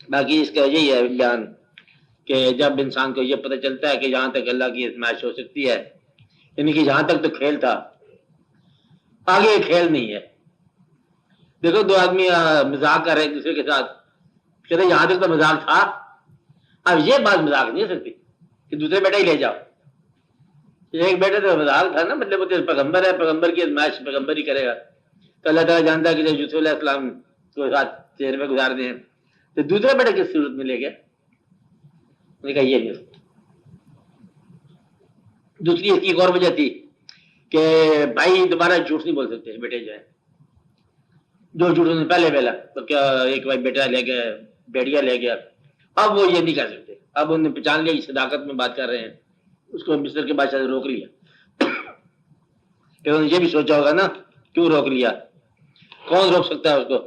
باقی اس کا یہی ہے بیان کہ جب انسان کو یہ پتہ چلتا ہے کہ جہاں تک اللہ کی آزمائش ہو سکتی ہے، یعنی کہ جہاں تک تو کھیل تھا، آگے یہ کھیل نہیں ہے. دیکھو دو آدمی مذاق کر رہے ایک دوسرے کے ساتھ، کہتے یہاں تک تو مذاق تھا، اب یہ بات مذاق نہیں ہو سکتی کہ دوسرے بیٹا ہی لے جاؤ. ایک بیٹے تو مذاق تھا نا، مطلب وہ پیغمبر ہے، پیغمبر کی آزمائش پیغمبر ہی کرے گا. تو اللہ تعالیٰ جانتا ہے کہ جب یوسف علیہ السلام کو ساتھ چہرے میں گزار دیں تو دوسرے بیٹے کس صورت میں لے گیا؟ انہوں نے کہا یہ نہیں. دوسری اس کی ایک اور وجہ تھی کہ بھائی دوبارہ جھوٹ نہیں بول سکتے بیٹے جو ہیں، جو جھوٹ نے پہلے بولا تو کیا ایک بھائی بیٹا لے گیا، بیٹیا لے گیا، اب وہ یہ نہیں کر سکتے. اب انہوں نے پہچان لیا صداقت میں بات کر رہے ہیں. اس کو مصر کے بادشاہ نے روک لیا. کہ انہوں نے یہ بھی سوچا ہوگا نا کیوں روک لیا، کون روک سکتا ہے اس کو؟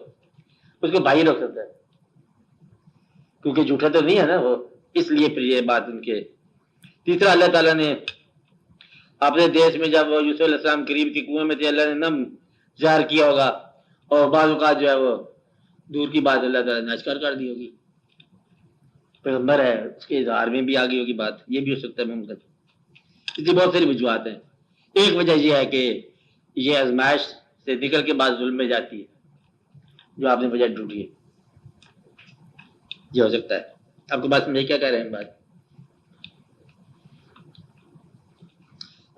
اس کو بھائی روک سکتا ہے، کیونکہ جھوٹا تو نہیں ہے نا وہ، اس لیے پھر یہ بات ان کے. تیسرا اللہ تعالیٰ نے اپنے دیش میں جب وہ یوسف علیہ السلام قریب کے کنویں میں تھے، اللہ نے نم ظاہر کیا ہوگا، اور بعض اوقات جو ہے وہ دور کی بات اللہ تعالیٰ نے اشکار کر دی ہوگی. پیغمبر ہے، اس کے اظہار میں بھی آ گئی ہوگی بات، یہ بھی ہو سکتا ہے ممکن. اس کی بہت ساری وجوہات ہیں. ایک وجہ یہ ہے کہ یہ آزمائش سے نکل کے بعد ظلم میں جاتی ہے، جو آپ نے وجہ ڈھونڈی ہے، یہ ہو سکتا ہے. آپ کو بات سمجھے کیا کہہ رہے ہیں بات؟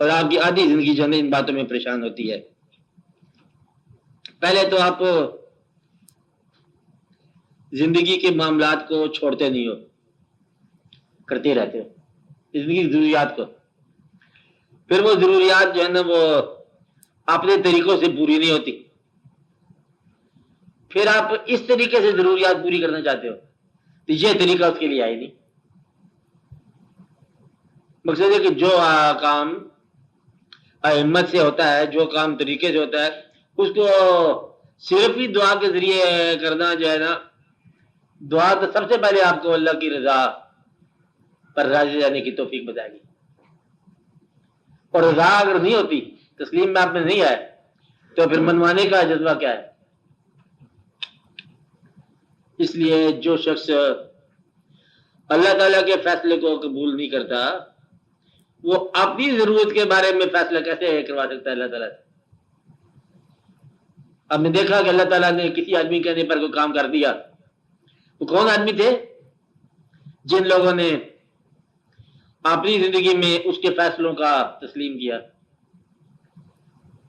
اور آپ کی آدھی زندگی جو ہے ان باتوں میں پریشان ہوتی ہے. پہلے تو آپ زندگی کے معاملات کو چھوڑتے نہیں ہو، کرتے رہتے ہو زندگی کی ضروریات کو. پھر وہ ضروریات جو ہے نا وہ اپنے طریقوں سے پوری نہیں ہوتی. پھر آپ اس طریقے سے ضروریات پوری کرنا چاہتے ہو تو یہ طریقہ اس کے لیے آئے نہیں. مقصد ہے کہ جو کام ہمت سے ہوتا ہے، جو کام طریقے سے ہوتا ہے، اس کو صرف ہی دعا کے ذریعے کرنا جو ہے نا، دعا تو سب سے پہلے آپ کو اللہ کی رضا پر راضی رہنے کی توفیق بتائے گی. اور رضا اگر نہیں ہوتی، تسلیم میں آپ میں نہیں آئے، تو پھر منوانے کا جذبہ کیا ہے؟ اس لیے جو شخص اللہ تعالیٰ کے فیصلے کو قبول نہیں کرتا، وہ اپنی ضرورت کے بارے میں فیصلہ کیسے کروا سکتا ہے اللہ تعالیٰ سے؟ آپ نے دیکھا کہ اللہ تعالیٰ نے کسی آدمی کہنے پر کوئی کام کر دیا. وہ کون آدمی تھے؟ جن لوگوں نے اپنی زندگی میں اس کے فیصلوں کا تسلیم کیا.